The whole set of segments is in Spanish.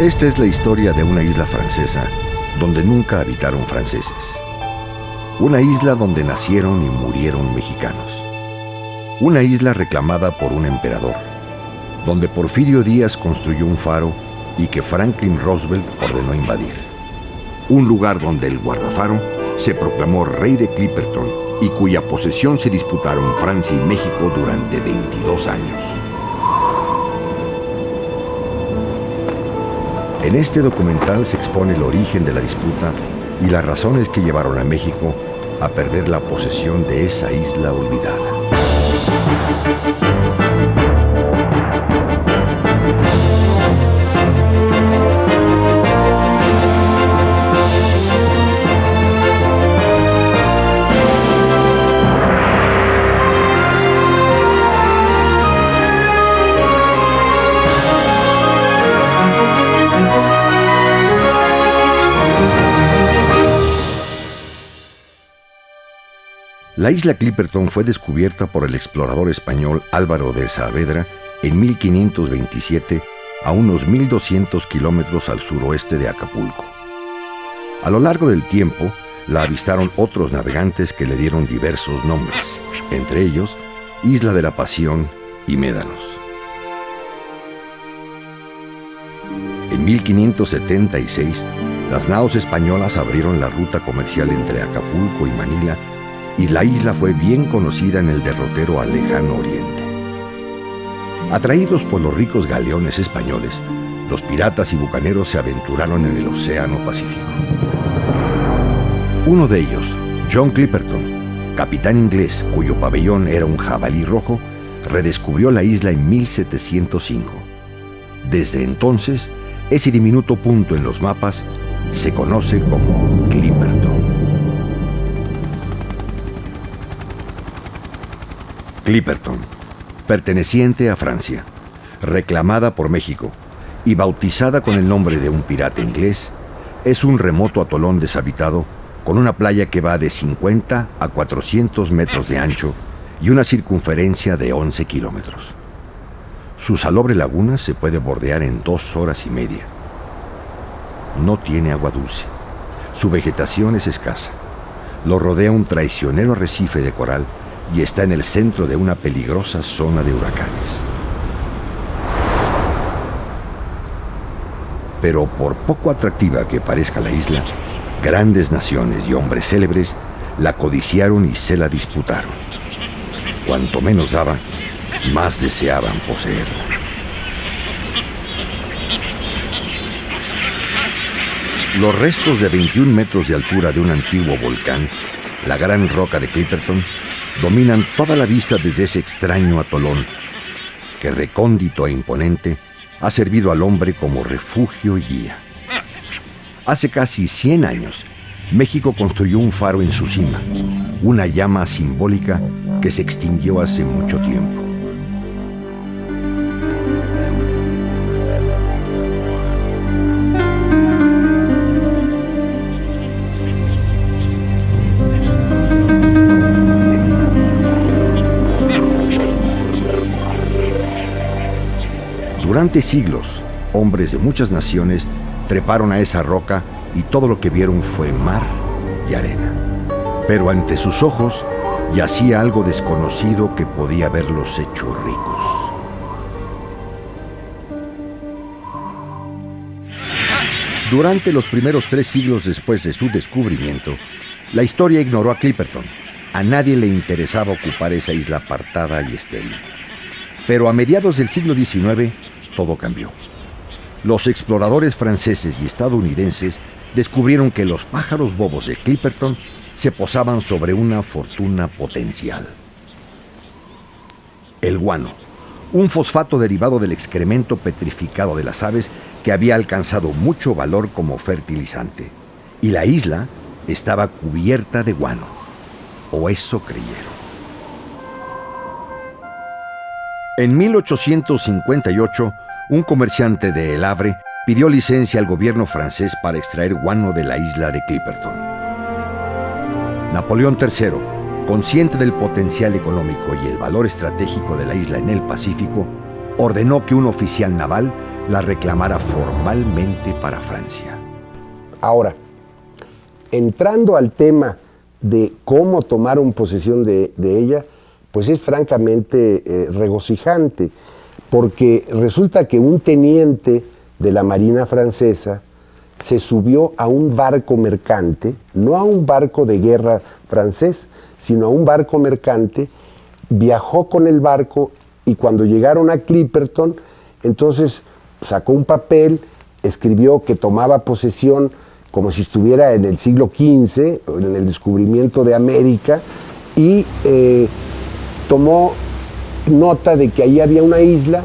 Esta es la historia de una isla francesa donde nunca habitaron franceses. Una isla donde nacieron y murieron mexicanos. Una isla reclamada por un emperador, donde Porfirio Díaz construyó un faro y que Franklin Roosevelt ordenó invadir. Un lugar donde el guardafaro se proclamó rey de Clipperton y cuya posesión se disputaron Francia y México durante 22 años. En este documental se expone el origen de la disputa y las razones que llevaron a México a perder la posesión de esa isla olvidada. La isla Clipperton fue descubierta por el explorador español Álvaro de Saavedra en 1527 a unos 1,200 kilómetros al suroeste de Acapulco. A lo largo del tiempo, la avistaron otros navegantes que le dieron diversos nombres, entre ellos Isla de la Pasión y Médanos. En 1576, las naos españolas abrieron la ruta comercial entre Acapulco y Manila y la isla fue bien conocida en el derrotero al lejano oriente. Atraídos por los ricos galeones españoles, los piratas y bucaneros se aventuraron en el Océano Pacífico. Uno de ellos, John Clipperton, capitán inglés cuyo pabellón era un jabalí rojo, redescubrió la isla en 1705. Desde entonces, ese diminuto punto en los mapas se conoce como Clipperton. Clipperton, perteneciente a Francia, reclamada por México y bautizada con el nombre de un pirata inglés, es un remoto atolón deshabitado con una playa que va de 50 a 400 metros de ancho y una circunferencia de 11 kilómetros. Su salobre laguna se puede bordear en 2 horas y media. No tiene agua dulce. Su vegetación es escasa. Lo rodea un traicionero arrecife de coral y está en el centro de una peligrosa zona de huracanes. Pero por poco atractiva que parezca la isla, grandes naciones y hombres célebres la codiciaron y se la disputaron. Cuanto menos daba, más deseaban poseerla. Los restos de 21 metros de altura de un antiguo volcán, la Gran Roca de Clipperton, dominan toda la vista desde ese extraño atolón que, recóndito e imponente, ha servido al hombre como refugio y guía. Hace casi 100 años, México construyó un faro en su cima, una llama simbólica que se extinguió hace mucho tiempo. Durante siglos, hombres de muchas naciones treparon a esa roca y todo lo que vieron fue mar y arena. Pero ante sus ojos yacía algo desconocido que podía haberlos hecho ricos. Durante los primeros 3 siglos después de su descubrimiento, la historia ignoró a Clipperton. A nadie le interesaba ocupar esa isla apartada y estéril. Pero a mediados del siglo XIX, todo cambió. Los exploradores franceses y estadounidenses descubrieron que los pájaros bobos de Clipperton se posaban sobre una fortuna potencial. El guano, un fosfato derivado del excremento petrificado de las aves que había alcanzado mucho valor como fertilizante. Y la isla estaba cubierta de guano, o eso creyeron. En 1858, un comerciante de El Havre pidió licencia al gobierno francés para extraer guano de la isla de Clipperton. Napoleón III, consciente del potencial económico y el valor estratégico de la isla en el Pacífico, ordenó que un oficial naval la reclamara formalmente para Francia. Ahora, entrando al tema de cómo tomaron posesión de ella, pues es francamente regocijante, porque resulta que un teniente de la Marina francesa se subió a un barco mercante, no a un barco de guerra francés, sino a un barco mercante, viajó con el barco y cuando llegaron a Clipperton, entonces sacó un papel, escribió que tomaba posesión como si estuviera en el siglo XV, en el descubrimiento de América, y tomó nota de que ahí había una isla,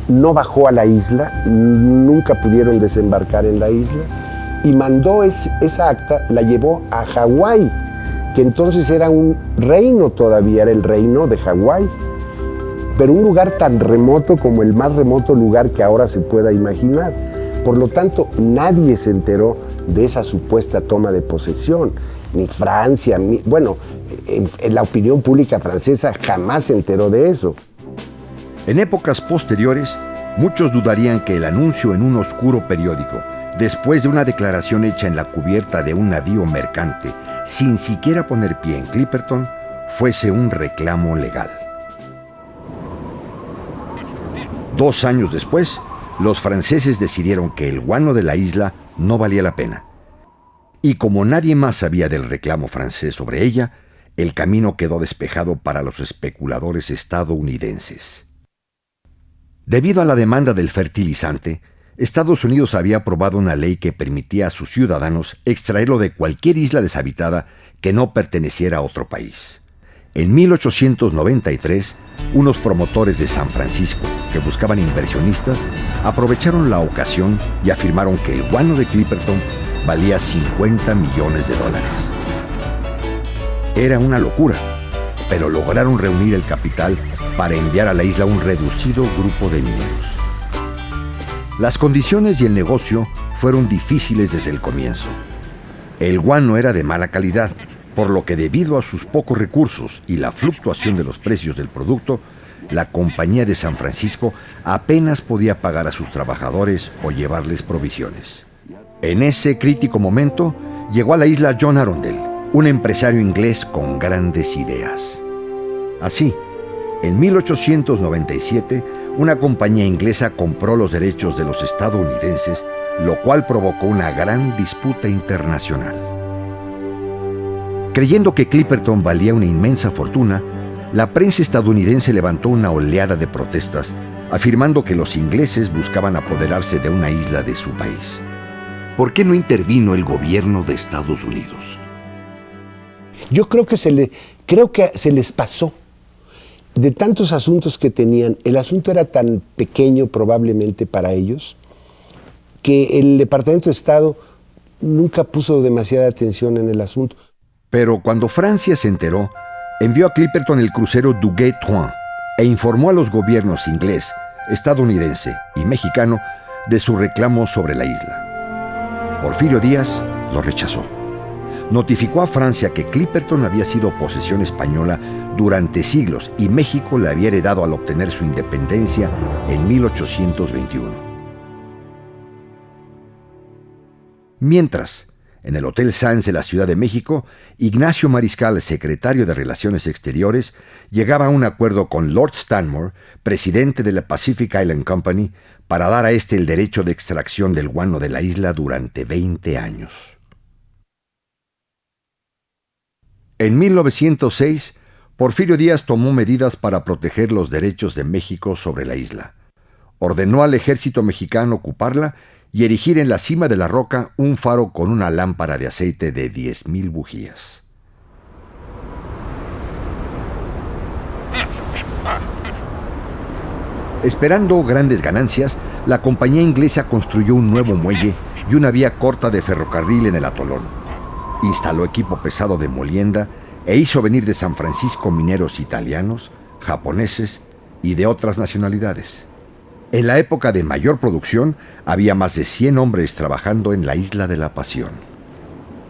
no bajó a la isla, nunca pudieron desembarcar en la isla, y mandó esa acta, la llevó a Hawái, que entonces era un reino todavía, era el reino de Hawái, pero un lugar tan remoto como el más remoto lugar que ahora se pueda imaginar. Por lo tanto, nadie se enteró de esa supuesta toma de posesión, ni Francia, bueno, en la opinión pública francesa jamás se enteró de eso. En épocas posteriores, muchos dudarían que el anuncio en un oscuro periódico, después de una declaración hecha en la cubierta de un navío mercante, sin siquiera poner pie en Clipperton, fuese un reclamo legal. 2 años después, los franceses decidieron que el guano de la isla no valía la pena. Y como nadie más sabía del reclamo francés sobre ella, el camino quedó despejado para los especuladores estadounidenses. Debido a la demanda del fertilizante, Estados Unidos había aprobado una ley que permitía a sus ciudadanos extraerlo de cualquier isla deshabitada que no perteneciera a otro país. En 1893, unos promotores de San Francisco, que buscaban inversionistas, aprovecharon la ocasión y afirmaron que el guano de Clipperton valía $50 millones. Era una locura, pero lograron reunir el capital para enviar a la isla un reducido grupo de mineros. Las condiciones y el negocio fueron difíciles desde el comienzo. El guano era de mala calidad, por lo que debido a sus pocos recursos y la fluctuación de los precios del producto, la compañía de San Francisco apenas podía pagar a sus trabajadores o llevarles provisiones. En ese crítico momento, llegó a la isla John Arundel, un empresario inglés con grandes ideas. Así, en 1897, una compañía inglesa compró los derechos de los estadounidenses, lo cual provocó una gran disputa internacional. Creyendo que Clipperton valía una inmensa fortuna, la prensa estadounidense levantó una oleada de protestas, afirmando que los ingleses buscaban apoderarse de una isla de su país. ¿Por qué no intervino el gobierno de Estados Unidos? Yo creo que se les pasó. De tantos asuntos que tenían, el asunto era tan pequeño probablemente para ellos, que el Departamento de Estado nunca puso demasiada atención en el asunto. Pero cuando Francia se enteró, envió a Clipperton el crucero Duguay-Trouin e informó a los gobiernos inglés, estadounidense y mexicano de su reclamo sobre la isla. Porfirio Díaz lo rechazó. Notificó a Francia que Clipperton había sido posesión española durante siglos y México la había heredado al obtener su independencia en 1821. Mientras, en el Hotel Sands de la Ciudad de México, Ignacio Mariscal, secretario de Relaciones Exteriores, llegaba a un acuerdo con Lord Stanmore, presidente de la Pacific Island Company, para dar a este el derecho de extracción del guano de la isla durante 20 años. En 1906, Porfirio Díaz tomó medidas para proteger los derechos de México sobre la isla. Ordenó al ejército mexicano ocuparla y erigir en la cima de la roca un faro con una lámpara de aceite de 10,000 bujías. Esperando grandes ganancias, la compañía inglesa construyó un nuevo muelle y una vía corta de ferrocarril en el atolón. Instaló equipo pesado de molienda e hizo venir de San Francisco mineros italianos, japoneses y de otras nacionalidades. En la época de mayor producción, había más de 100 hombres trabajando en la Isla de la Pasión.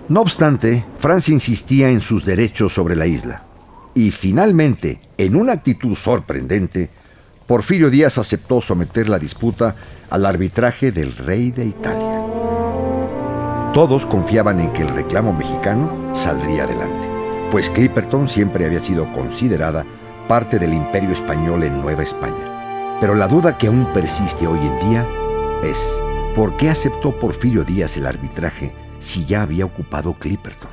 No obstante, Francia insistía en sus derechos sobre la isla. Y finalmente, en una actitud sorprendente, Porfirio Díaz aceptó someter la disputa al arbitraje del rey de Italia. Todos confiaban en que el reclamo mexicano saldría adelante, pues Clipperton siempre había sido considerada parte del Imperio Español en Nueva España. Pero la duda que aún persiste hoy en día es: ¿por qué aceptó Porfirio Díaz el arbitraje si ya había ocupado Clipperton?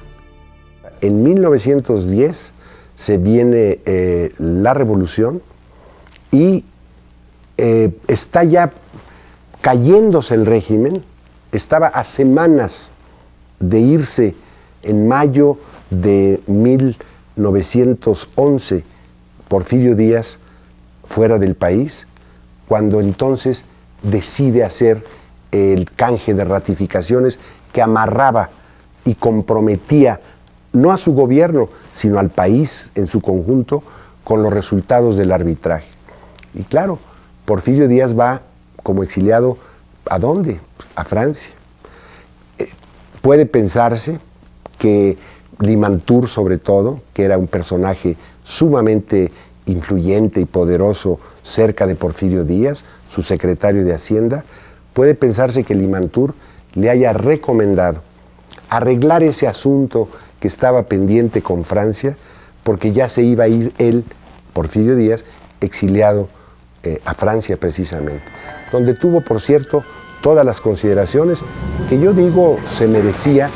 En 1910 se viene la revolución y está ya cayéndose el régimen. Estaba a semanas de irse en mayo de 1911 Porfirio Díaz fuera del país, cuando entonces decide hacer el canje de ratificaciones que amarraba y comprometía no a su gobierno, sino al país en su conjunto con los resultados del arbitraje. Y claro, Porfirio Díaz va como exiliado, ¿a dónde? A Francia. Puede pensarse que Limantour, sobre todo, que era un personaje sumamente influyente y poderoso cerca de Porfirio Díaz, su secretario de Hacienda, puede pensarse que Limantour le haya recomendado arreglar ese asunto que estaba pendiente con Francia, porque ya se iba a ir él, Porfirio Díaz, exiliado a Francia precisamente, donde tuvo, por cierto, todas las consideraciones que yo digo se merecía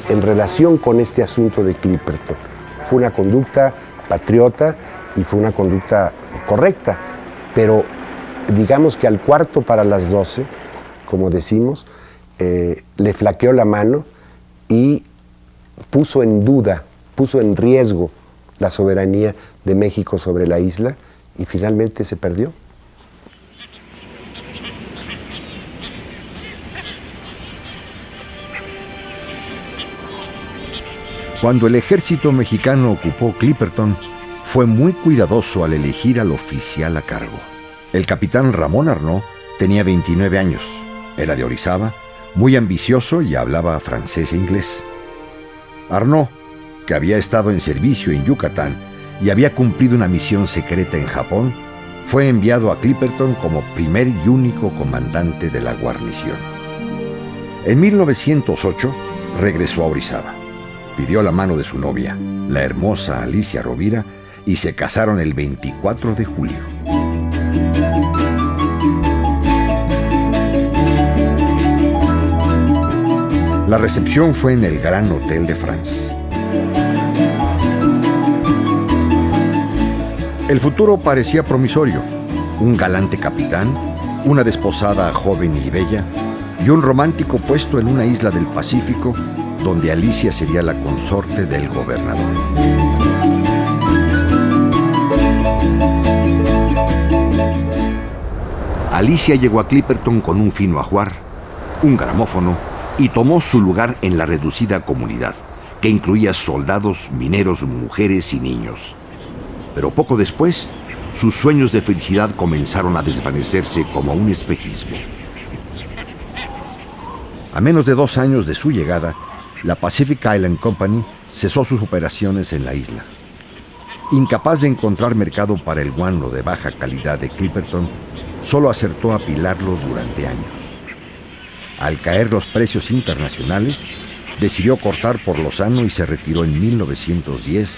en relación con este asunto de Clipperton. Fue una conducta patriota y fue una conducta correcta, pero digamos que al cuarto para las 12, como decimos, le flaqueó la mano y puso en duda, puso en riesgo la soberanía de México sobre la isla, y finalmente se perdió. Cuando el ejército mexicano ocupó Clipperton, fue muy cuidadoso al elegir al oficial a cargo. El capitán Ramón Arnaud tenía 29 años, era de Orizaba, muy ambicioso y hablaba francés e inglés. Arnaud, que había estado en servicio en Yucatán y había cumplido una misión secreta en Japón, fue enviado a Clipperton como primer y único comandante de la guarnición. En 1908 regresó a Orizaba. Pidió la mano de su novia, la hermosa Alicia Rovira, y se casaron el 24 de julio. La recepción fue en el Gran Hotel de France. El futuro parecía promisorio: un galante capitán, una desposada joven y bella, y un romántico puesto en una isla del Pacífico, donde Alicia sería la consorte del gobernador. Alicia llegó a Clipperton con un fino ajuar, un gramófono, y tomó su lugar en la reducida comunidad, que incluía soldados, mineros, mujeres y niños. Pero poco después, sus sueños de felicidad comenzaron a desvanecerse como un espejismo. A menos de 2 años de su llegada, la Pacific Island Company cesó sus operaciones en la isla. Incapaz de encontrar mercado para el guano de baja calidad de Clipperton, solo acertó a apilarlo durante años. Al caer los precios internacionales, decidió cortar por lo sano y se retiró en 1910,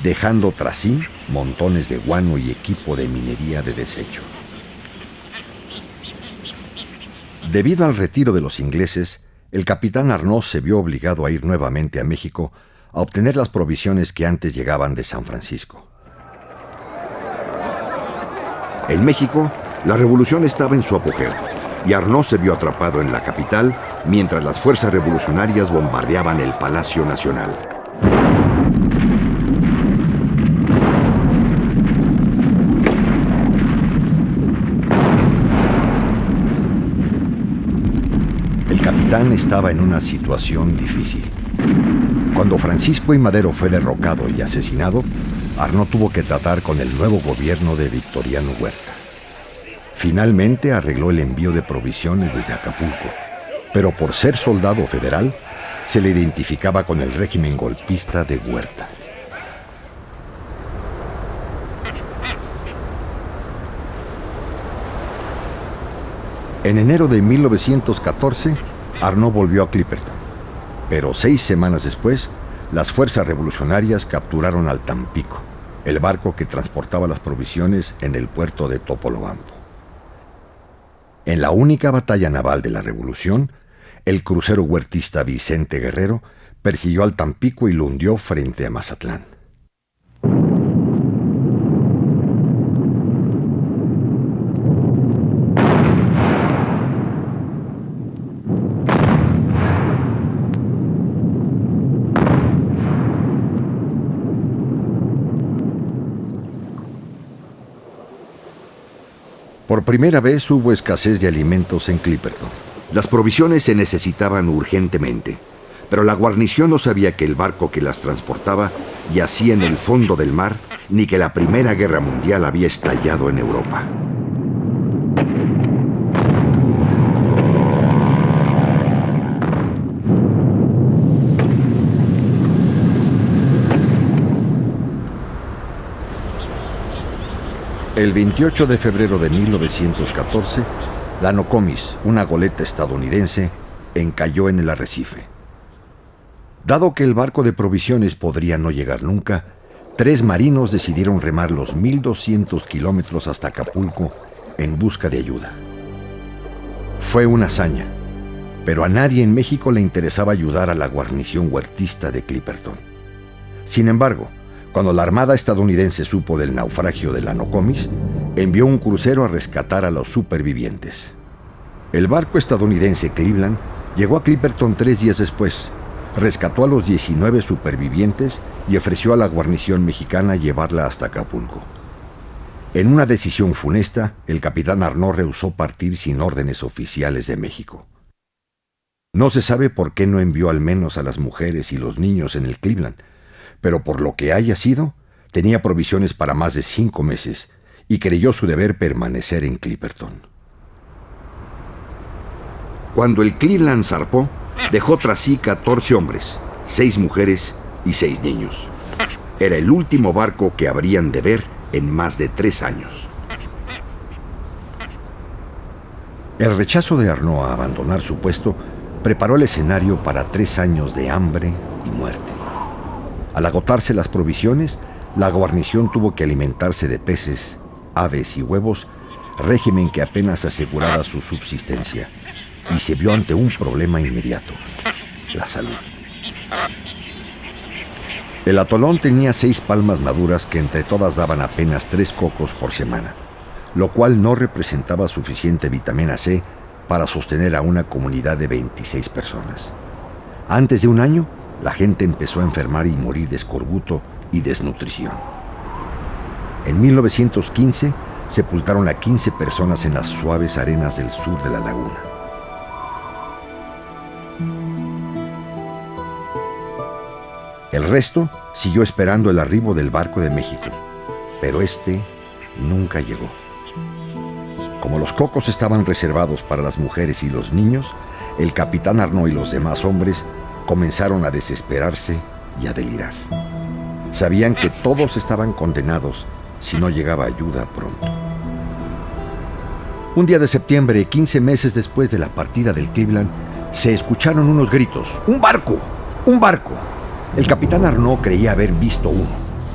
dejando tras sí montones de guano y equipo de minería de desecho. Debido al retiro de los ingleses, el capitán Arnaud se vio obligado a ir nuevamente a México a obtener las provisiones que antes llegaban de San Francisco. En México, la revolución estaba en su apogeo y Arnaud se vio atrapado en la capital mientras las fuerzas revolucionarias bombardeaban el Palacio Nacional. El capitán estaba en una situación difícil. Cuando Francisco I. Madero fue derrocado y asesinado, Arnaud tuvo que tratar con el nuevo gobierno de Victoriano Huerta. Finalmente arregló el envío de provisiones desde Acapulco, pero por ser soldado federal, se le identificaba con el régimen golpista de Huerta. En enero de 1914, Arnault volvió a Clipperton, pero 6 semanas después, las fuerzas revolucionarias capturaron al Tampico, el barco que transportaba las provisiones en el puerto de Topolobampo. En la única batalla naval de la Revolución, el crucero huertista Vicente Guerrero persiguió al Tampico y lo hundió frente a Mazatlán. Por primera vez hubo escasez de alimentos en Clipperton. Las provisiones se necesitaban urgentemente, pero la guarnición no sabía que el barco que las transportaba yacía en el fondo del mar, ni que la Primera Guerra Mundial había estallado en Europa. El 28 de febrero de 1914, la Nokomis, una goleta estadounidense, encalló en el arrecife. Dado que el barco de provisiones podría no llegar nunca, 3 marinos decidieron remar los 1.200 kilómetros hasta Acapulco en busca de ayuda. Fue una hazaña, pero a nadie en México le interesaba ayudar a la guarnición huertista de Clipperton. Sin embargo, cuando la Armada estadounidense supo del naufragio de la Nokomis, envió un crucero a rescatar a los supervivientes. El barco estadounidense Cleveland llegó a Clipperton 3 días después, rescató a los 19 supervivientes y ofreció a la guarnición mexicana llevarla hasta Acapulco. En una decisión funesta, el capitán Arnault rehusó partir sin órdenes oficiales de México. No se sabe por qué no envió al menos a las mujeres y los niños en el Cleveland, pero por lo que haya sido, tenía provisiones para más de 5 meses y creyó su deber permanecer en Clipperton. Cuando el Cleveland zarpó, dejó tras sí 14 hombres, 6 mujeres y 6 niños. Era el último barco que habrían de ver en más de 3 años. El rechazo de Arnault a abandonar su puesto preparó el escenario para 3 años de hambre y muerte. Al agotarse las provisiones, la guarnición tuvo que alimentarse de peces, aves y huevos, régimen que apenas aseguraba su subsistencia, y se vio ante un problema inmediato: la salud. El atolón tenía 6 palmas maduras que entre todas daban apenas 3 cocos por semana, lo cual no representaba suficiente vitamina C para sostener a una comunidad de 26 personas. Antes de un año, la gente empezó a enfermar y morir de escorbuto y desnutrición. En 1915, sepultaron a 15 personas en las suaves arenas del sur de la laguna. El resto siguió esperando el arribo del barco de México, pero este nunca llegó. Como los cocos estaban reservados para las mujeres y los niños, el capitán Arnault y los demás hombres comenzaron a desesperarse y a delirar. Sabían que todos estaban condenados si no llegaba ayuda pronto. Un día de septiembre, 15 meses después de la partida del Cleveland, se escucharon unos gritos: ¡Un barco! ¡Un barco! El capitán Arnault creía haber visto uno.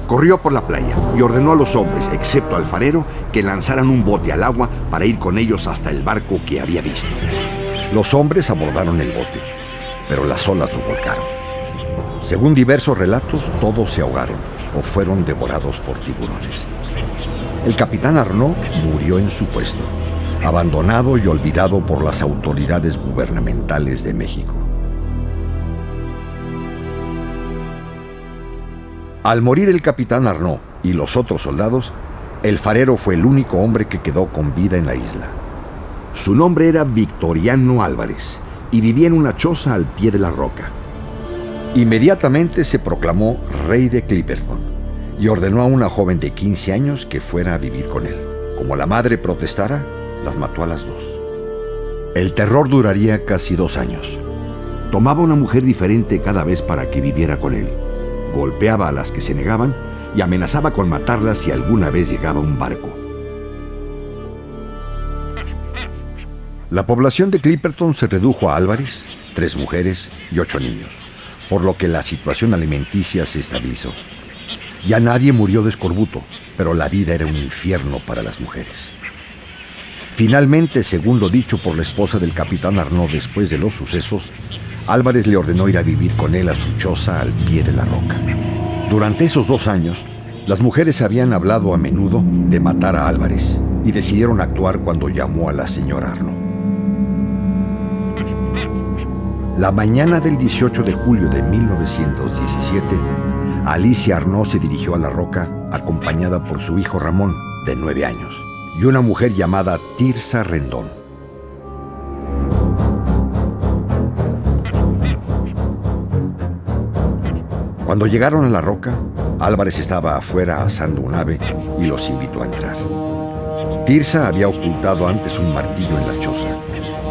Corrió por la playa y ordenó a los hombres, excepto al farero, que lanzaran un bote al agua para ir con ellos hasta el barco que había visto. Los hombres abordaron el bote, pero las olas lo volcaron. Según diversos relatos, todos se ahogaron o fueron devorados por tiburones. El capitán Arnault murió en su puesto, abandonado y olvidado por las autoridades gubernamentales de México. Al morir el capitán Arnault y los otros soldados, el farero fue el único hombre que quedó con vida en la isla. Su nombre era Victoriano Álvarez y vivía en una choza al pie de la roca. Inmediatamente se proclamó rey de Clipperton y ordenó a una joven de 15 años que fuera a vivir con él. Como la madre protestara, las mató a las 2. El terror duraría casi 2 años. Tomaba una mujer diferente cada vez para que viviera con él. Golpeaba a las que se negaban y amenazaba con matarlas si alguna vez llegaba un barco. La población de Clipperton se redujo a Álvarez, 3 mujeres y 8 niños, por lo que la situación alimenticia se estabilizó. Ya nadie murió de escorbuto, pero la vida era un infierno para las mujeres. Finalmente, según lo dicho por la esposa del capitán Arnaud después de los sucesos, Álvarez le ordenó ir a vivir con él a su choza al pie de la roca. Durante esos 2 años, las mujeres habían hablado a menudo de matar a Álvarez y decidieron actuar cuando llamó a la señora Arnaud. La mañana del 18 de julio de 1917, Alicia Arnaud se dirigió a la roca acompañada por su hijo Ramón, de 9 años, y una mujer llamada Tirsa Rendón. Cuando llegaron a la roca, Álvarez estaba afuera asando un ave y los invitó a entrar. Tirsa había ocultado antes un martillo en la choza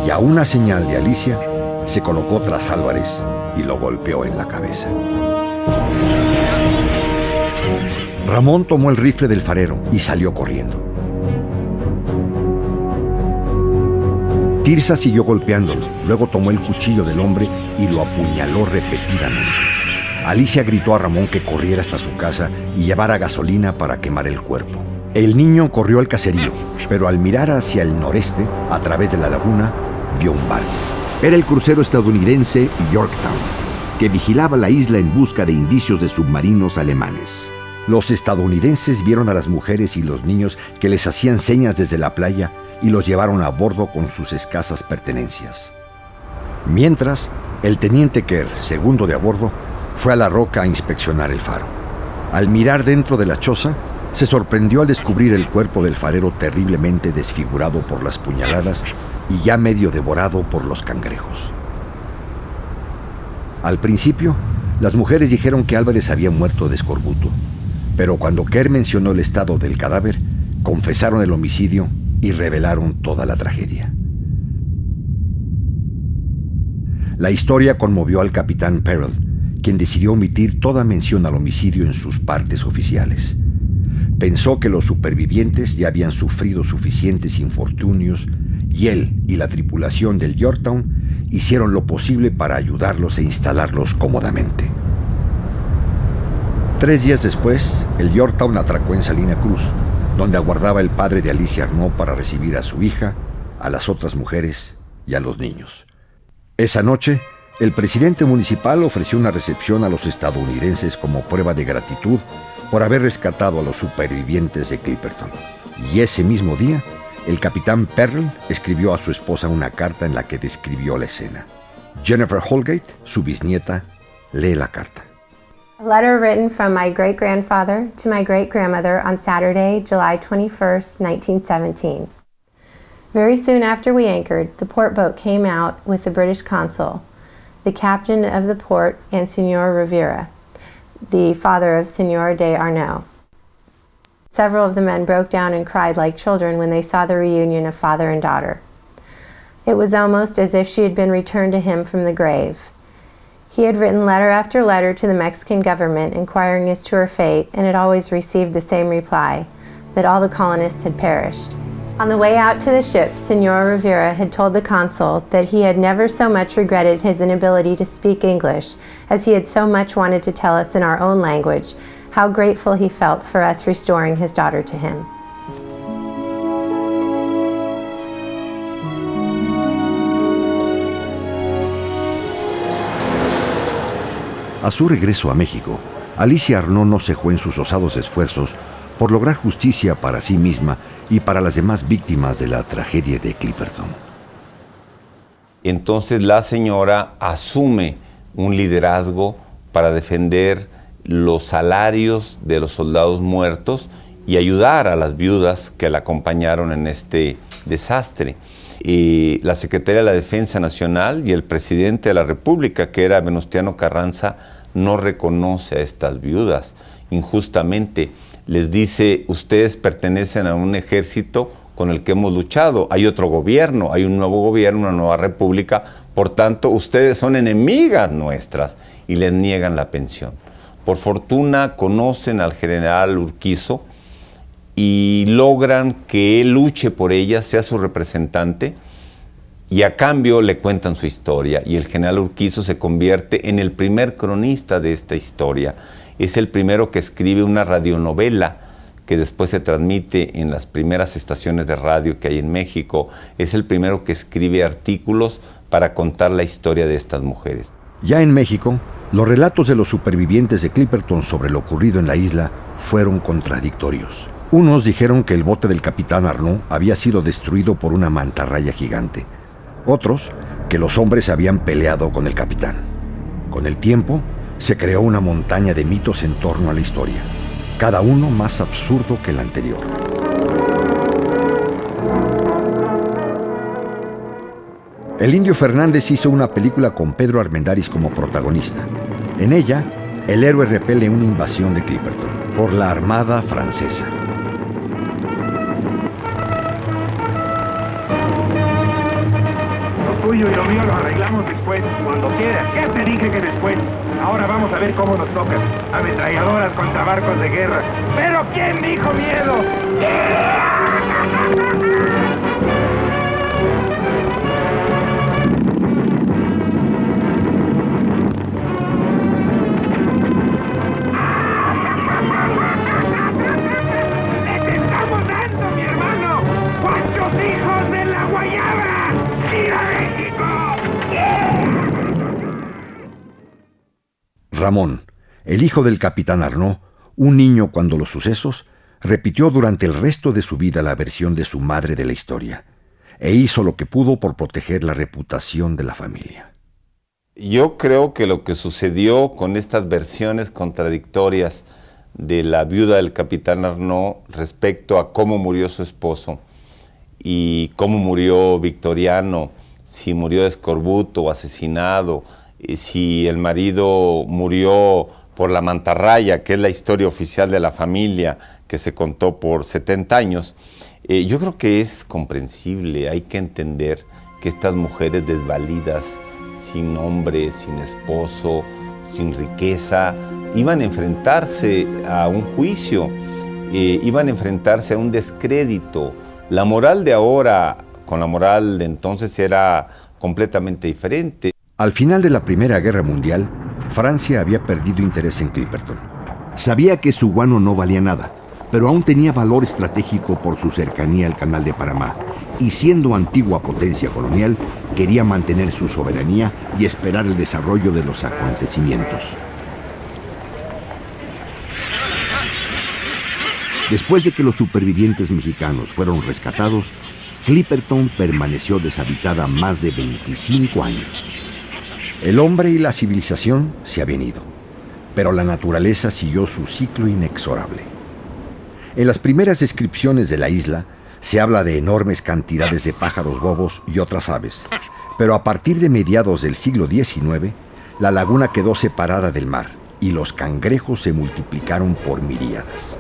y a una señal de Alicia se colocó tras Álvarez y lo golpeó en la cabeza. Ramón tomó el rifle del farero y salió corriendo. Tirsa siguió golpeándolo, luego tomó el cuchillo del hombre y lo apuñaló repetidamente. Alicia gritó a Ramón que corriera hasta su casa y llevara gasolina para quemar el cuerpo. El niño corrió al caserío, pero al mirar hacia el noreste, a través de la laguna, vio un barco. Era el crucero estadounidense Yorktown, que vigilaba la isla en busca de indicios de submarinos alemanes. Los estadounidenses vieron a las mujeres y los niños que les hacían señas desde la playa y los llevaron a bordo con sus escasas pertenencias. Mientras, el teniente Kerr, segundo de a bordo, fue a la roca a inspeccionar el faro. Al mirar dentro de la choza, se sorprendió al descubrir el cuerpo del farero terriblemente desfigurado por las puñaladas y ya medio devorado por los cangrejos. Al principio, las mujeres dijeron que Álvarez había muerto de escorbuto, pero cuando Kerr mencionó el estado del cadáver, confesaron el homicidio y revelaron toda la tragedia. La historia conmovió al capitán Perrell, quien decidió omitir toda mención al homicidio en sus partes oficiales. Pensó que los supervivientes ya habían sufrido suficientes infortunios y él y la tripulación del Yorktown hicieron lo posible para ayudarlos e instalarlos cómodamente. 3 días después, el Yorktown atracó en Salina Cruz, donde aguardaba el padre de Alicia Arnaud para recibir a su hija, a las otras mujeres y a los niños. Esa noche, el presidente municipal ofreció una recepción a los estadounidenses como prueba de gratitud por haber rescatado a los supervivientes de Clipperton. Y ese mismo día, el capitán Perrell escribió a su esposa una carta en la que describió la escena. Jennifer Holgate, su bisnieta, lee la carta. A letter written from my great-grandfather to my great-grandmother on Saturday, July 21st, 1917. Very soon after we anchored, the port boat came out with the British consul, the captain of the port, and Senor Rivera, the father of Senor de Arnaud. Several of the men broke down and cried like children when they saw the reunion of father and daughter. It was almost as if she had been returned to him from the grave. He had written letter after letter to the Mexican government inquiring as to her fate, and had always received the same reply, that all the colonists had perished. On the way out to the ship, Senor Rivera had told the consul that he had never so much regretted his inability to speak English as he had so much wanted to tell us in our own language how grateful he felt for us restoring his daughter to him. A su regreso a México, Alicia Arnaud no cejó en sus osados esfuerzos por lograr justicia para sí misma y para las demás víctimas de la tragedia de Clipperton. Entonces la señora asume un liderazgo para defender los salarios de los soldados muertos y ayudar a las viudas que la acompañaron en este desastre. Y la Secretaría de la Defensa Nacional y el presidente de la República, que era Venustiano Carranza, no reconoce a estas viudas injustamente. Les dice, ustedes pertenecen a un ejército con el que hemos luchado. Hay otro gobierno, hay un nuevo gobierno, una nueva república. Por tanto, ustedes son enemigas nuestras y les niegan la pensión. Por fortuna, conocen al general Urquizo y logran que él luche por ellas, sea su representante. y a cambio le cuentan su historia, y el general Urquizo se convierte en el primer cronista de esta historia. Es el primero que escribe una radionovela que después se transmite en las primeras estaciones de radio que hay en México. Es el primero que escribe artículos para contar la historia de estas mujeres. Ya en México, los relatos de los supervivientes de Clipperton sobre lo ocurrido en la isla fueron contradictorios. Unos dijeron que el bote del capitán Arnaud había sido destruido por una mantarraya gigante. Otros, que los hombres habían peleado con el capitán. Con el tiempo, se creó una montaña de mitos en torno a la historia, cada uno más absurdo que el anterior. El Indio Fernández hizo una película con Pedro Armendáriz como protagonista. En ella, el héroe repele una invasión de Clipperton por la Armada francesa. Lo tuyo y lo mío lo arreglamos después, cuando quieras. Ya te dije que después. Ahora vamos a ver cómo nos toca. Ametralladoras contra barcos de guerra. ¿Pero quién dijo miedo? Ramón, el hijo del capitán Arnaud, un niño cuando los sucesos, repitió durante el resto de su vida la versión de su madre de la historia, e hizo lo que pudo por proteger la reputación de la familia. Yo creo que lo que sucedió con estas versiones contradictorias de la viuda del capitán Arnaud respecto a cómo murió su esposo y cómo murió Victoriano, si murió de escorbuto o asesinado, si el marido murió por la mantarraya, que es la historia oficial de la familia que se contó por 70 años, yo creo que es comprensible. Hay que entender que estas mujeres desvalidas, sin hombre, sin esposo, sin riqueza, iban a enfrentarse a un juicio, iban a enfrentarse a un descrédito. La moral de ahora con la moral de entonces era completamente diferente. Al final de la Primera Guerra Mundial, Francia había perdido interés en Clipperton. Sabía que su guano no valía nada, pero aún tenía valor estratégico por su cercanía al Canal de Panamá, y siendo antigua potencia colonial, quería mantener su soberanía y esperar el desarrollo de los acontecimientos. Después de que los supervivientes mexicanos fueron rescatados, Clipperton permaneció deshabitada más de 25 años. El hombre y la civilización se habían ido, pero la naturaleza siguió su ciclo inexorable. En las primeras descripciones de la isla se habla de enormes cantidades de pájaros bobos y otras aves, pero a partir de mediados del siglo XIX, la laguna quedó separada del mar y los cangrejos se multiplicaron por miríadas.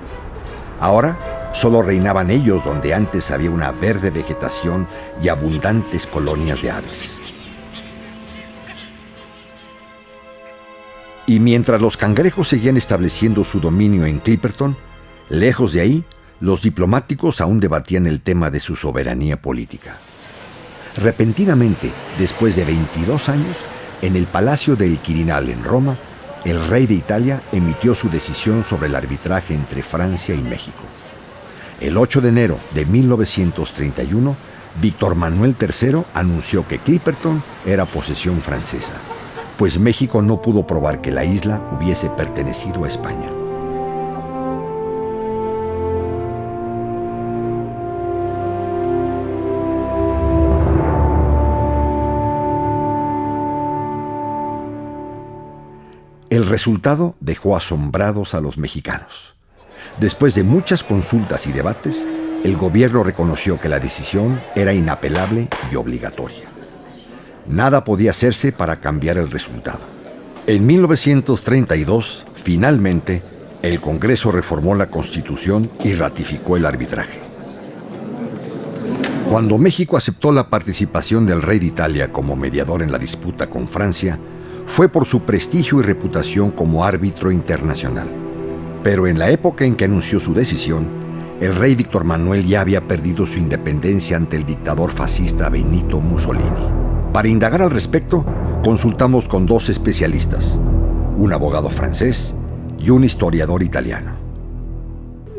Ahora solo reinaban ellos donde antes había una verde vegetación y abundantes colonias de aves. Y mientras los cangrejos seguían estableciendo su dominio en Clipperton, lejos de ahí, los diplomáticos aún debatían el tema de su soberanía política. Repentinamente, después de 22 años, en el Palacio del Quirinal en Roma, el rey de Italia emitió su decisión sobre el arbitraje entre Francia y México. El 8 de enero de 1931, Víctor Manuel III anunció que Clipperton era posesión francesa, pues México no pudo probar que la isla hubiese pertenecido a España. El resultado dejó asombrados a los mexicanos. Después de muchas consultas y debates, el gobierno reconoció que la decisión era inapelable y obligatoria. Nada podía hacerse para cambiar el resultado. En 1932, finalmente, el Congreso reformó la Constitución y ratificó el arbitraje. Cuando México aceptó la participación del rey de Italia como mediador en la disputa con Francia, fue por su prestigio y reputación como árbitro internacional. Pero en la época en que anunció su decisión, El rey Víctor Manuel ya había perdido su independencia ante el dictador fascista Benito Mussolini. Para indagar al respecto, consultamos con dos especialistas, un abogado francés y un historiador italiano.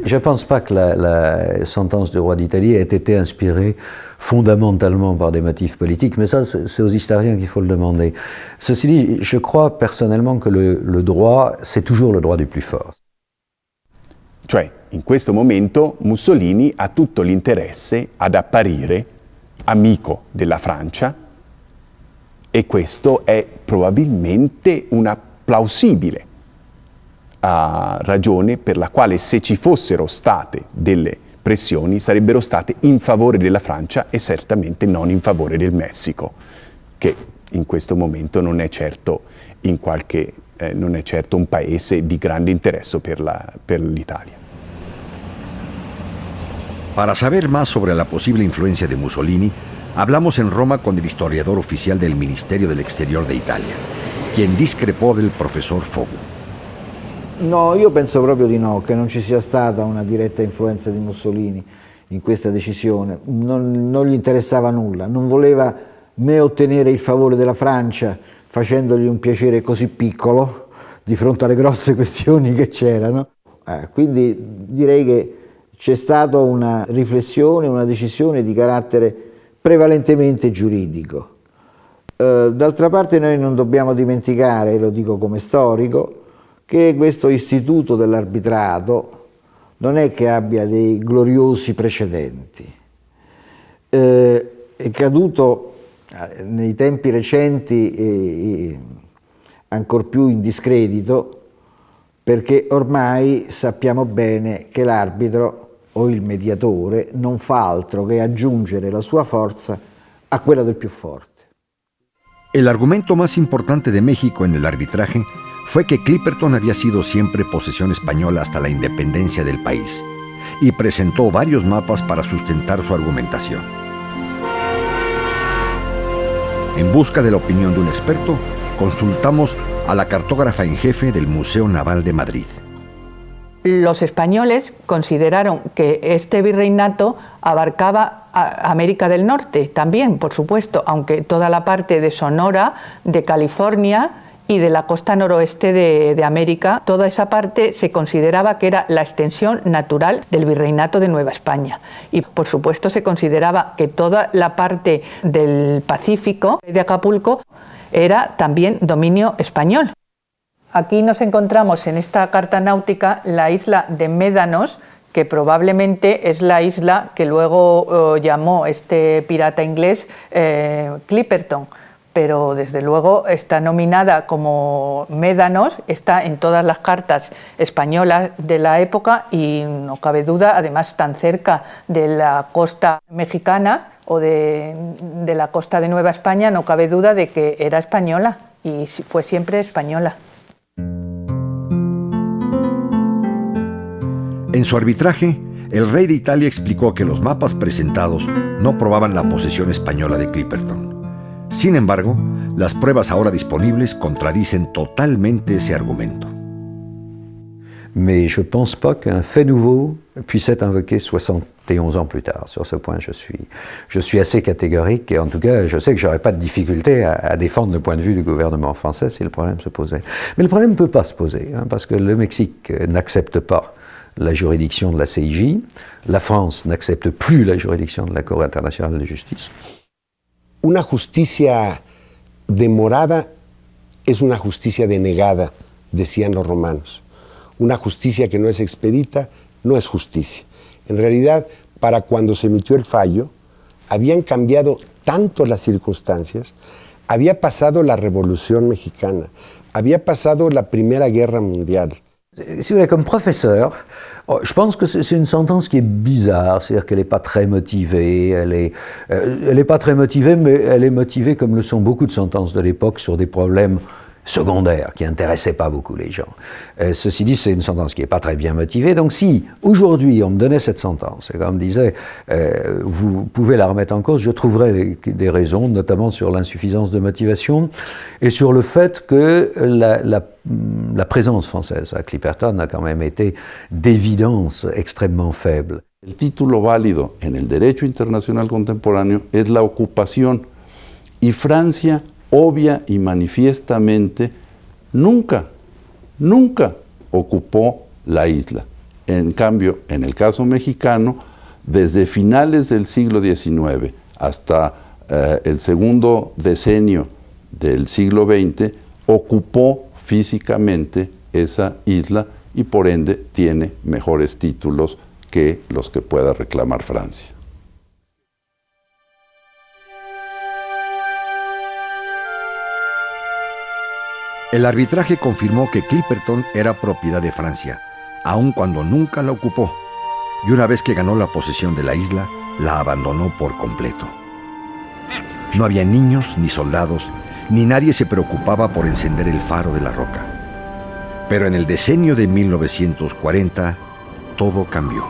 Je ne pense pas que la sentence du roi d'Italie ait été inspirée fondamentalement par des motifs politiques, mais ça, c'est aux historiens qu'il faut le demander. Ceci dit, je crois personnellement que le droit, c'est toujours le droit du plus fort. Cioè, in questo momento Mussolini ha tutto l'interesse ad apparire amico della Francia e questo è probabilmente una plausibile ragione per la quale, se ci fossero state delle pressioni, sarebbero state in favore della Francia e certamente non in favore del Messico, che in questo momento non è certo, non è certo un paese di grande interesse per l'Italia. Para saber más sobre la posible influencia de Mussolini, hablamos en Roma con el historiador oficial del Ministerio del Exterior de Italia, quien discrepò del professor Fogo. No, io penso proprio di no, che non ci sia stata una diretta influenza di Mussolini in questa decisione. Non gli interessava nulla, non voleva né ottenere il favore della Francia facendogli un piacere così piccolo di fronte alle grosse questioni che c'erano. Quindi direi che c'è stata una riflessione, una decisione di carattere prevalentemente giuridico. D'altra parte noi non dobbiamo dimenticare, e lo dico come storico, che questo istituto dell'arbitrato non è che abbia dei gloriosi precedenti. È caduto nei tempi recenti ancor più in discredito, perché ormai sappiamo bene che l'arbitro o il mediatore non fa altro che aggiungere la sua forza a quella del più forte. El argumento más importante de México en el arbitraje fue que Clipperton había sido siempre posesión española hasta la independencia del país, y presentó varios mapas para sustentar su argumentación. En busca de la opinión de un experto, consultamos a la cartógrafa en jefe del Museo Naval de Madrid. Los españoles consideraron que este virreinato abarcaba a América del Norte también, por supuesto, aunque toda la parte de Sonora, de California y de la costa noroeste de América, toda esa parte se consideraba que era la extensión natural del virreinato de Nueva España. Y por supuesto se consideraba que toda la parte del Pacífico, de Acapulco, era también dominio español. Aquí nos encontramos en esta carta náutica la isla de Médanos, que probablemente es la isla que luego llamó este pirata inglés Clipperton. Pero desde luego está nominada como Médanos, está en todas las cartas españolas de la época y no cabe duda, además tan cerca de la costa mexicana o de la costa de Nueva España, no cabe duda de que era española y fue siempre española. En su arbitraje, el rey de Italia explicó que los mapas presentados no probaban la posesión española de Clipperton. Sin embargo, las pruebas ahora disponibles contradicen totalmente ese argumento. Mais je ne pense pas qu'un fait nouveau puisse être invoqué 71 ans plus tard. Sur ce point, je suis assez catégorique et en tout cas, je sais que je n'aurais pas de difficulté à défendre le point de vue du gouvernement français si le problème se posait. Mais le problème ne peut pas se poser, parce que le Mexique n'accepte pas la juridiction de la CIJ, la France n'accepte plus la juridiction de la Cour internationale de justice. Una justicia demorada es una justicia denegada, decían los romanos. Una justicia que no es expedita no es justicia. En realidad, para cuando se emitió el fallo, habían cambiado tanto las circunstancias, había pasado la Revolución Mexicana, había pasado la Primera Guerra Mundial. Si vous voulez, comme professeur, je pense que c'est une sentence qui est bizarre, c'est-à-dire qu'elle n'est pas très motivée, elle est pas très motivée, mais elle est motivée comme le sont beaucoup de sentences de l'époque sur des problèmes secondaires qui n'intéressaient pas beaucoup les gens. Ceci dit, c'est une sentence qui n'est pas très bien motivée, donc si aujourd'hui on me donnait cette sentence, et comme disait, vous pouvez la remettre en cause, je trouverais des raisons, notamment sur l'insuffisance de motivation et sur le fait que la présence française à Clipperton a quand même été d'évidence extrêmement faible. El título válido en el derecho internacional contemporáneo es la ocupación, y Francia, obvia y manifiestamente, nunca ocupó la isla. En cambio, en el caso mexicano, desde finales del siglo XIX hasta el segundo decenio del siglo XX, ocupó físicamente esa isla y por ende tiene mejores títulos que los que pueda reclamar Francia. El arbitraje confirmó que Clipperton era propiedad de Francia, aun cuando nunca la ocupó, y una vez que ganó la posesión de la isla, la abandonó por completo. No había niños ni soldados, ni nadie se preocupaba por encender el faro de la roca. Pero en el decenio de 1940, todo cambió.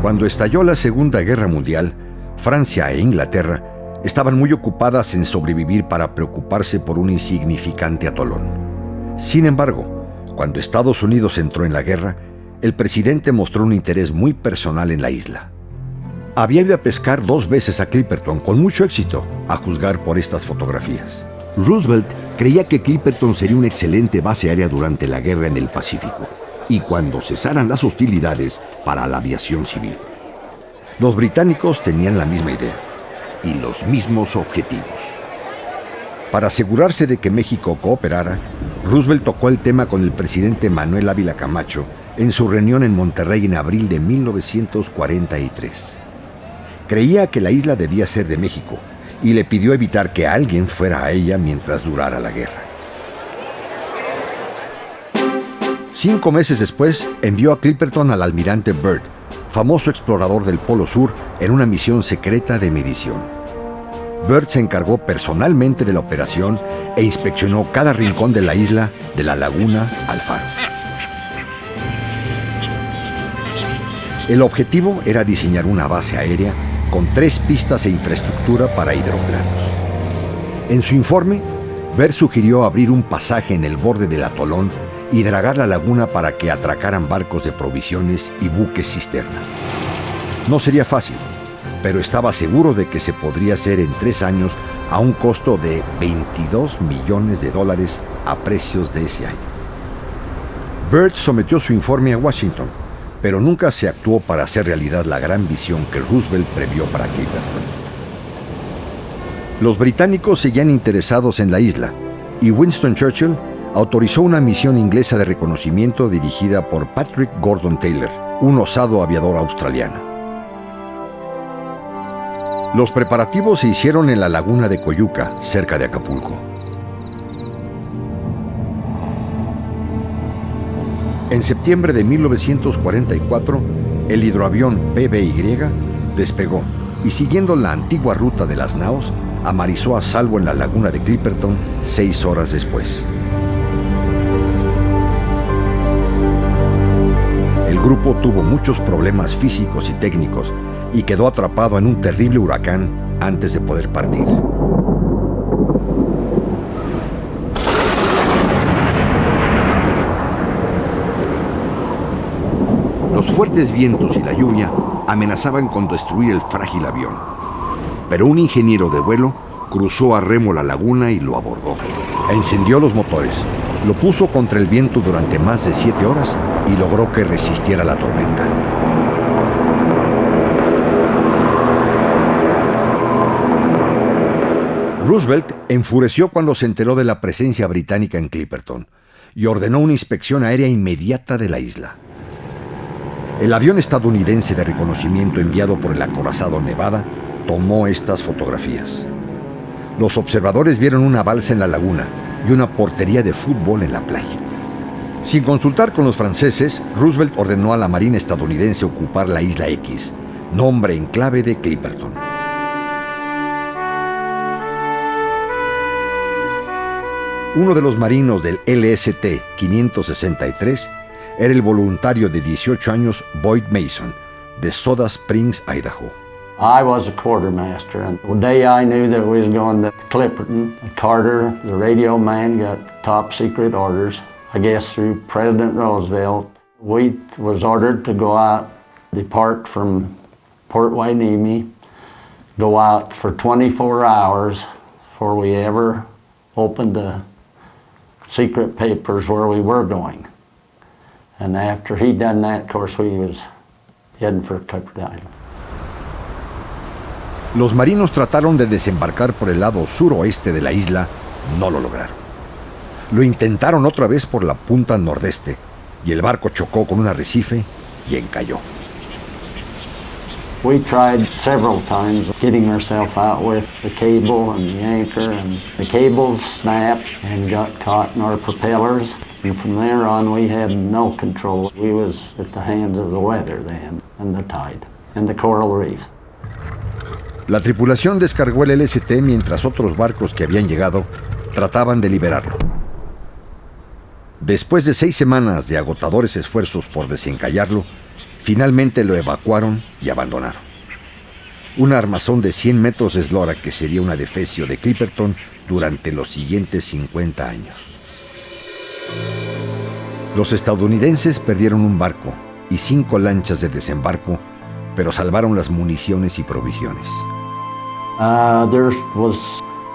Cuando estalló la Segunda Guerra Mundial, Francia e Inglaterra estaban muy ocupadas en sobrevivir para preocuparse por un insignificante atolón. Sin embargo, cuando Estados Unidos entró en la guerra, el presidente mostró un interés muy personal en la isla. Había ido a pescar 2 veces a Clipperton con mucho éxito, a juzgar por estas fotografías. Roosevelt creía que Clipperton sería una excelente base aérea durante la guerra en el Pacífico y cuando cesaran las hostilidades para la aviación civil. Los británicos tenían la misma idea y los mismos objetivos. Para asegurarse de que México cooperara, Roosevelt tocó el tema con el presidente Manuel Ávila Camacho en su reunión en Monterrey en abril de 1943. Creía que la isla debía ser de México y le pidió evitar que alguien fuera a ella mientras durara la guerra. 5 meses después, envió a Clipperton al almirante Byrd, famoso explorador del Polo Sur, en una misión secreta de medición. Byrd se encargó personalmente de la operación e inspeccionó cada rincón de la isla, de la laguna al faro. El objetivo era diseñar una base aérea con 3 pistas e infraestructura para hidroplanos. En su informe, Byrd sugirió abrir un pasaje en el borde del atolón y dragar la laguna para que atracaran barcos de provisiones y buques cisterna. No sería fácil, pero estaba seguro de que se podría hacer en 3 años a un costo de $22 millones a precios de ese año. Byrd sometió su informe a Washington, pero nunca se actuó para hacer realidad la gran visión que Roosevelt previó para Clipperton. Los británicos seguían interesados en la isla, y Winston Churchill autorizó una misión inglesa de reconocimiento dirigida por Patrick Gordon Taylor, un osado aviador australiano. Los preparativos se hicieron en la laguna de Coyuca, cerca de Acapulco. En septiembre de 1944, el hidroavión PBY despegó y, siguiendo la antigua ruta de las naos, amarizó a salvo en la laguna de Clipperton 6 horas después. El grupo tuvo muchos problemas físicos y técnicos y quedó atrapado en un terrible huracán antes de poder partir. Los fuertes vientos y la lluvia amenazaban con destruir el frágil avión, pero un ingeniero de vuelo cruzó a remo la laguna y lo abordó. Encendió los motores, lo puso contra el viento durante más de 7 horas y logró que resistiera la tormenta. Roosevelt enfureció cuando se enteró de la presencia británica en Clipperton y ordenó una inspección aérea inmediata de la isla. El avión estadounidense de reconocimiento enviado por el acorazado Nevada tomó estas fotografías. Los observadores vieron una balsa en la laguna y una portería de fútbol en la playa. Sin consultar con los franceses, Roosevelt ordenó a la Marina estadounidense ocupar la Isla X, nombre en clave de Clipperton. Uno de los marinos del LST 563 era el voluntario de 18 años Boyd Mason, de Soda Springs, Idaho. I was a quartermaster, and the day I knew that we was going to Clipperton, Carter, the radio man, got top secret orders, I guess through President Roosevelt. We was ordered to go out depart from Port Hueneme, go out for 24 hours before we ever opened the secret papers where we were going. And after he'd done that, of course, we was heading for Clipper Island. Los marinos trataron de desembarcar por el lado suroeste de la isla, no lo lograron. Lo intentaron otra vez por la punta nordeste y el barco chocó con un arrecife y encalló. We tried several times getting ourselves out with the cable and the anchor, and the cables snapped and got caught in our propellers. And from there on, we had no control. We was at the hands of the weather then, and the tide, and the coral reef. La tripulación descargó el LST mientras otros barcos que habían llegado trataban de liberarlo. Después de 6 semanas de agotadores esfuerzos por desencallarlo, finalmente lo evacuaron y abandonaron. Una armazón de 100 metros de eslora que sería un adefesio de Clipperton durante los siguientes 50 años. Los estadounidenses perdieron un barco y 5 lanchas de desembarco, pero salvaron las municiones y provisiones. There was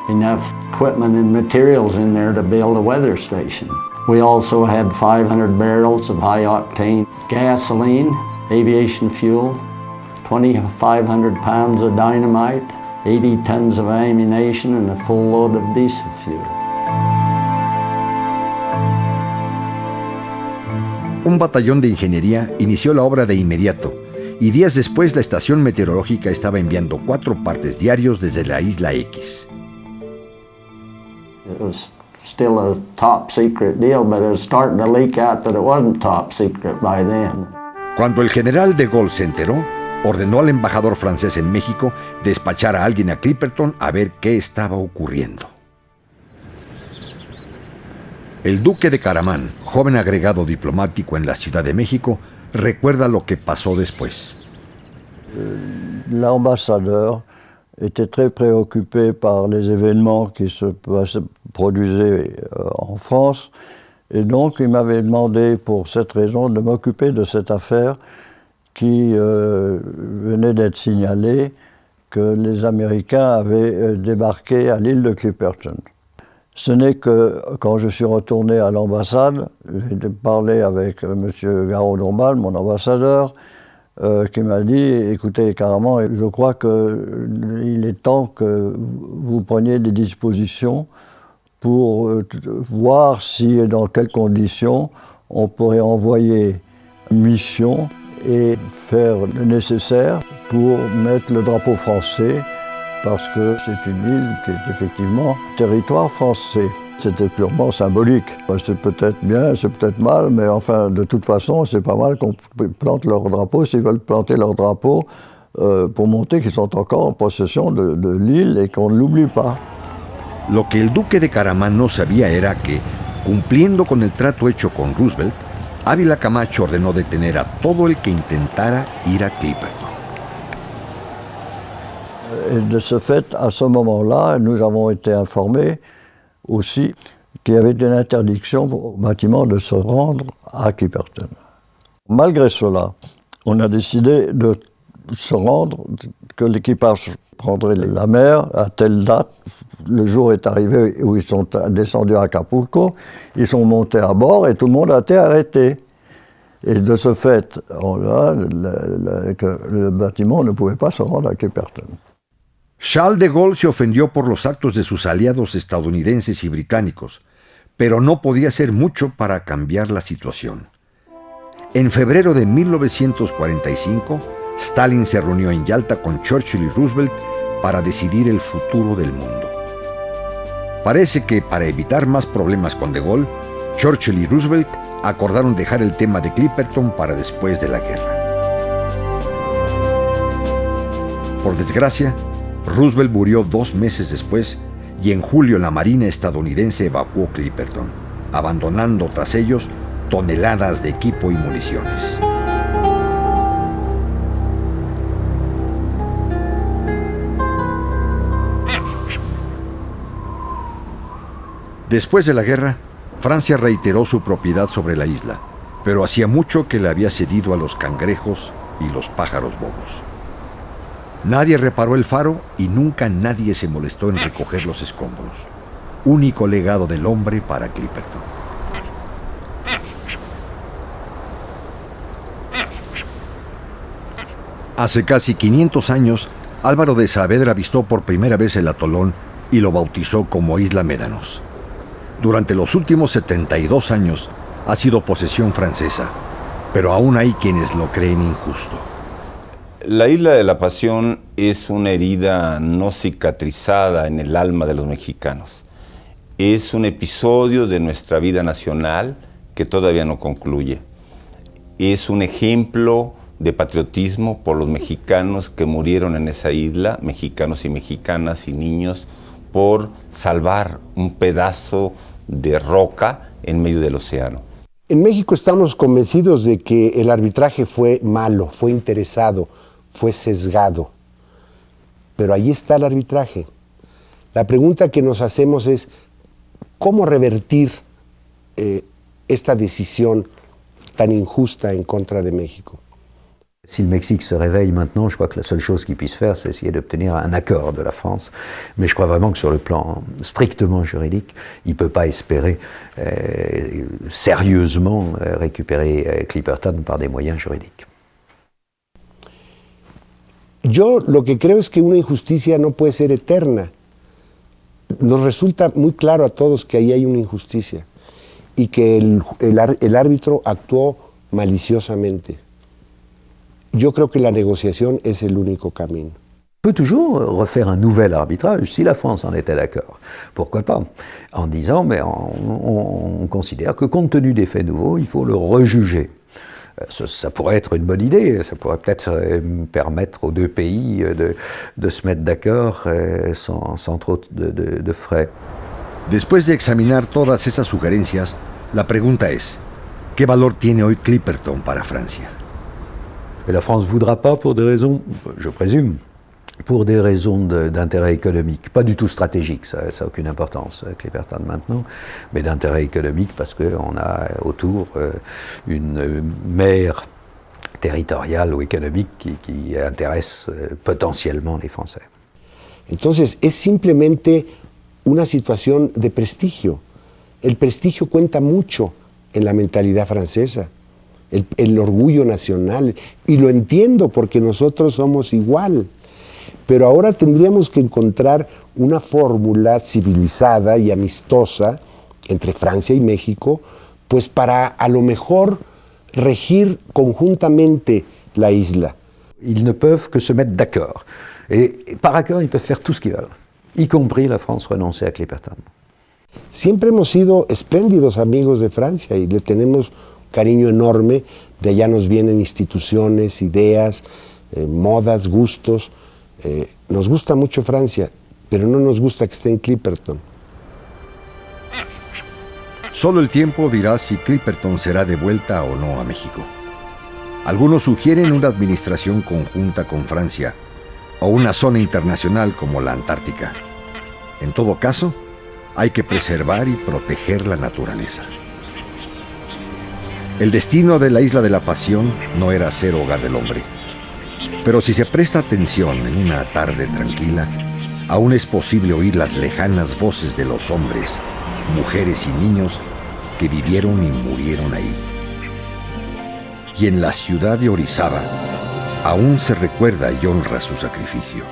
enough equipment and materials in there to build a weather station. We also had 500 barrels of high-octane gasoline, aviation fuel, 2,500 pounds of dynamite, 80 tons of ammunition, and a full load of diesel fuel. Un batallón de ingeniería inició la obra de inmediato, y días después la estación meteorológica estaba enviando 4 partes diarios desde la isla X. It was still a top secret deal, but it was starting to leak out that it wasn't top secret by then. Cuando el general de Gaulle se enteró, ordenó al embajador francés en México despachar a alguien a Clipperton a ver qué estaba ocurriendo. El duque de Caramán, joven agregado diplomático en la Ciudad de México, recuerda lo que pasó después. L'ambassadeur était très préoccupé par les événements qui se produisaient en France, et donc il m'avait demandé pour cette raison de m'occuper de cette affaire qui venait d'être signalée, que les Américains avaient débarqué à l'île de Clipperton. Ce n'est que quand je suis retourné à l'ambassade, j'ai parlé avec M. Garraud-Dombasle, mon ambassadeur, qui m'a dit « Écoutez, carrément, je crois qu'il est temps que vous preniez des dispositions pour voir si et dans quelles conditions on pourrait envoyer une mission et faire le nécessaire pour mettre le drapeau français, parce que c'est une île qui est effectivement territoire français. C'était purement symbolique. C'est peut-être bien, c'est peut-être mal, mais enfin, de toute façon, c'est pas mal qu'on plante leur drapeau, s'ils veulent planter leur drapeau, pour montrer qu'ils sont encore en possession de l'île et qu'on ne l'oublie pas. Lo que el duque de Caramán no sabía era que, cumpliendo con el trato hecho con Roosevelt, Ávila Camacho ordenó detener a todo el que intentara ir a Clipperton. Et de ce fait, à ce moment-là, nous avons été informés aussi qu'il y avait une interdiction au bâtiment de se rendre à Clipperton. Malgré cela, on a décidé de se rendre, que l'équipage prendrait la mer à telle date. Le jour est arrivé où ils sont descendus à Acapulco, ils sont montés à bord et tout le monde a été arrêté. Et de ce fait, le bâtiment ne pouvait pas se rendre à Clipperton. Charles de Gaulle se ofendió por los actos de sus aliados estadounidenses y británicos, pero no podía hacer mucho para cambiar la situación. En febrero de 1945, Stalin se reunió en Yalta con Churchill y Roosevelt para decidir el futuro del mundo. Parece que para evitar más problemas con de Gaulle, Churchill y Roosevelt acordaron dejar el tema de Clipperton para después de la guerra. Por desgracia, Roosevelt murió 2 meses después y en julio la Marina estadounidense evacuó Clipperton, abandonando tras ellos toneladas de equipo y municiones. Después de la guerra, Francia reiteró su propiedad sobre la isla, pero hacía mucho que la había cedido a los cangrejos y los pájaros bobos. Nadie reparó el faro y nunca nadie se molestó en recoger los escombros. Único legado del hombre para Clipperton. Hace casi 500 años, Álvaro de Saavedra avistó por primera vez el atolón y lo bautizó como Isla Médanos. Durante los últimos 72 años ha sido posesión francesa, pero aún hay quienes lo creen injusto. La Isla de la Pasión es una herida no cicatrizada en el alma de los mexicanos. Es un episodio de nuestra vida nacional que todavía no concluye. Es un ejemplo de patriotismo por los mexicanos que murieron en esa isla, mexicanos y mexicanas y niños, por salvar un pedazo de roca en medio del océano. En México estamos convencidos de que el arbitraje fue malo, fue interesado, fue sesgado. Pero ahí está el arbitraje. La pregunta que nos hacemos es, ¿cómo revertir esta decisión tan injusta en contra de México? Si le Mexique se réveille maintenant, je crois que la seule chose qu'il puisse faire, c'est essayer d'obtenir un accord de la France. Mais je crois vraiment que sur le plan strictement juridique, il ne peut pas espérer sérieusement récupérer Clipperton par des moyens juridiques. Yo lo que creo es que una injusticia no puede ser eterna. Nos resulta muy claro a todos que ahí hay una injusticia y que el árbitro actuó maliciosamente. Yo creo que la negociación es el único camino. On peut toujours refaire un nouvel arbitrage si la France en était d'accord. Pourquoi pas? En disant, mais on considère que compte tenu des faits nouveaux, il faut le rejuger. Ça pourrait être une bonne idée, ça pourrait peut-être permettre aux deux pays de se mettre d'accord sans trop de frais. Después de examinar todas esas sugerencias, la pregunta es, ¿qué valor tiene hoy Clipperton para Francia? Et la France ne voudra pas pour des raisons, je présume, pour des raisons d'intérêt économique, pas du tout stratégique, ça n'a aucune importance, Clipperton maintenant, mais d'intérêt économique parce qu'on a autour une mer territoriale ou économique qui intéresse potentiellement les Français. Entonces, es simplemente una situación de prestigio. El prestigio cuenta mucho en la mentalidad francesa. El orgullo nacional, y lo entiendo porque nosotros somos igual, pero ahora tendríamos que encontrar una fórmula civilizada y amistosa entre Francia y México, pues para a lo mejor regir conjuntamente la isla. Ils ne peuvent que se mettre d'accord, et par accord ils peuvent faire tout ce qu'ils veulent, y compris la France renoncer à Clipperton. Siempre hemos sido espléndidos amigos de Francia y le tenemos cariño enorme, de allá nos vienen instituciones, ideas, modas, gustos. Nos gusta mucho Francia, pero no nos gusta que esté en Clipperton. Solo el tiempo dirá si Clipperton será devuelta o no a México. Algunos sugieren una administración conjunta con Francia o una zona internacional como la Antártica. En todo caso, hay que preservar y proteger la naturaleza. El destino de la Isla de la Pasión no era ser hogar del hombre. Pero si se presta atención en una tarde tranquila, aún es posible oír las lejanas voces de los hombres, mujeres y niños que vivieron y murieron ahí. Y en la ciudad de Orizaba aún se recuerda y honra su sacrificio.